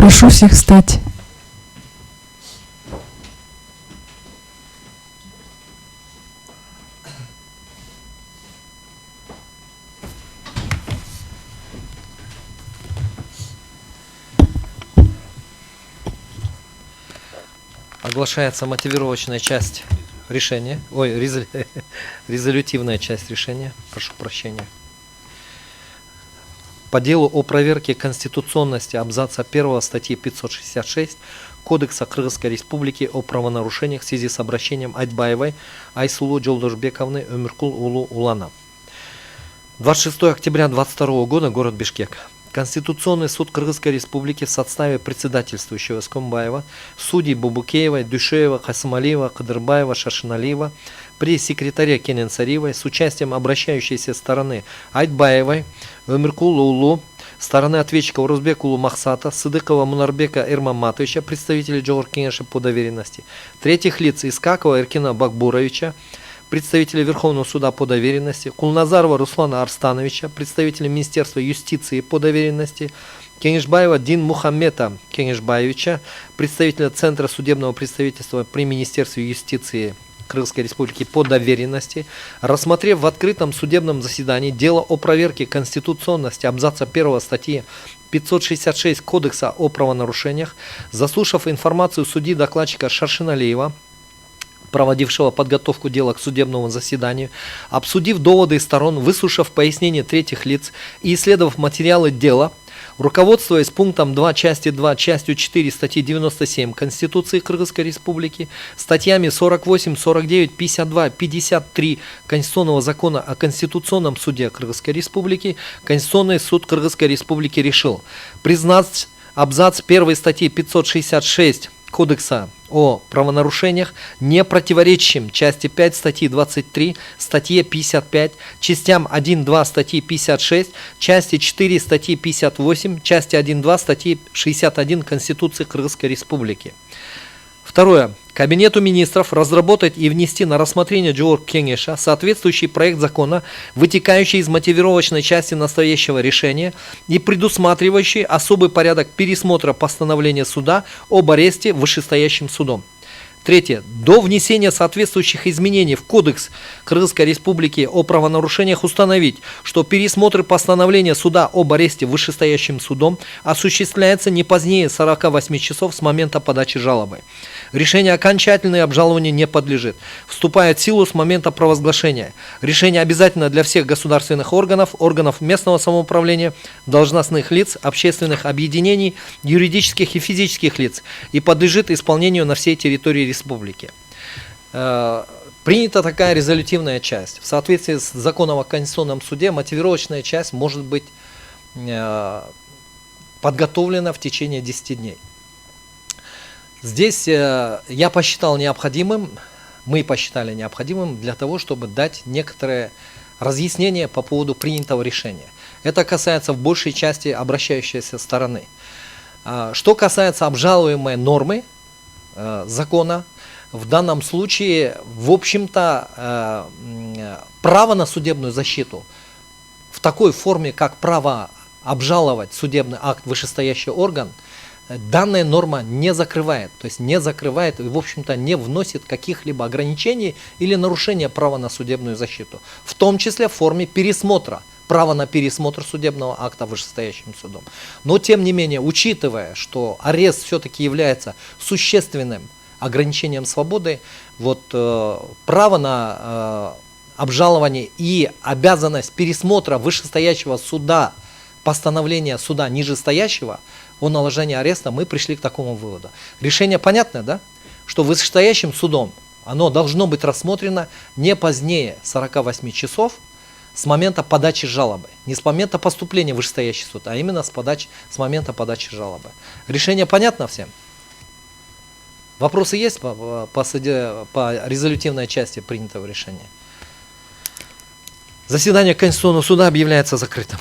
Прошу всех встать. Оглашается мотивировочная часть решения, резолютивная часть решения, прошу прощения. По делу о проверке конституционности абзаца 1 статьи 566 Кодекса Кыргызской Республики о правонарушениях в связи с обращением Айтбаевой Айсулу Жолдошбековны Өмүркул Улу Улана. 26 октября 2022 года, город Бишкек. Конституционный суд Кыргызской Республики в составе председательствующего Скомбаева, судей Бубукеева, Дюшеева, Хасамалиева, Кадырбаева, Шашиналиева, при секретаре Кененцариевой с участием обращающейся стороны Айтбаевой, Өмүркулу Улу, стороны ответчика Урузбекулу Махсата, Сыдыкова Мунарбека Эрмаматовича, представителей Джогор Кенеша по доверенности, третьих лиц Искакова Эркина Бакбуровича, представителя Верховного суда по доверенности, Кулназарова Руслана Арстановича, представителя Министерства юстиции по доверенности, Кенешбаева Дин Мухаммета Кенешбаевича, представителя Центра судебного представительства при Министерстве юстиции Кыргызской Республики по доверенности, рассмотрев в открытом судебном заседании дело о проверке конституционности абзаца 1 статьи 566 Кодекса о правонарушениях, заслушав информацию судьи докладчика Шаршиналиева, проводившего подготовку дела к судебному заседанию, обсудив доводы сторон, выслушав пояснения третьих лиц и исследовав материалы дела, руководствуясь пунктом 2 части 2 частью 4 статьи 97 Конституции Кыргызской Республики, статьями 48, 49, 52, 53 Конституционного закона о Конституционном суде Кыргызской Республики, Конституционный суд Кыргызской Республики решил признать абзац 1 статьи 566 Кодекса о правонарушениях не противоречащим части 5 статьи 23, статье 55, частям 1-2 статьи 56, части 4 статьи 58, части 1-2 статьи 61 Конституции Кыргызской Республики. Второе. Кабинету министров разработать и внести на рассмотрение Джогор Кенеша соответствующий проект закона, вытекающий из мотивировочной части настоящего решения и предусматривающий особый порядок пересмотра постановления суда об аресте вышестоящим судом. Третье. До внесения соответствующих изменений в Кодекс Кыргызской Республики о правонарушениях установить, что пересмотр постановления суда об аресте вышестоящим судом осуществляется не позднее 48 часов с момента подачи жалобы. Решение окончательное обжалованию не подлежит. Вступает в силу с момента провозглашения. Решение обязательно для всех государственных органов, органов местного самоуправления, должностных лиц, общественных объединений, юридических и физических лиц и подлежит исполнению на всей территории республики. Принята такая резолютивная часть. В соответствии с законом о Конституционном суде мотивировочная часть может быть подготовлена в течение 10 дней. Здесь я посчитал необходимым, мы посчитали необходимым для того, чтобы дать некоторые разъяснения по поводу принятого решения. Это касается в большей части обращающейся стороны. Что касается обжалуемой нормы закона, в данном случае, в общем-то, право на судебную защиту в такой форме, как право обжаловать судебный акт вышестоящий орган, данная норма не закрывает, то есть не закрывает и, в общем-то, не вносит каких-либо ограничений или нарушения права на судебную защиту, в том числе в форме пересмотра, право на пересмотр судебного акта вышестоящим судом. Но, тем не менее, учитывая, что арест все-таки является существенным ограничением свободы, право на обжалование и обязанность пересмотра вышестоящего суда, постановления суда нижестоящего о наложении ареста, мы пришли к такому выводу. Решение понятно, да? Что вышестоящим судом оно должно быть рассмотрено не позднее 48 часов с момента подачи жалобы. Не с момента поступления в вышестоящий суд, а именно с момента подачи жалобы. Решение понятно всем? Вопросы есть по резолютивной части принятого решения? Заседание Конституционного суда объявляется закрытым.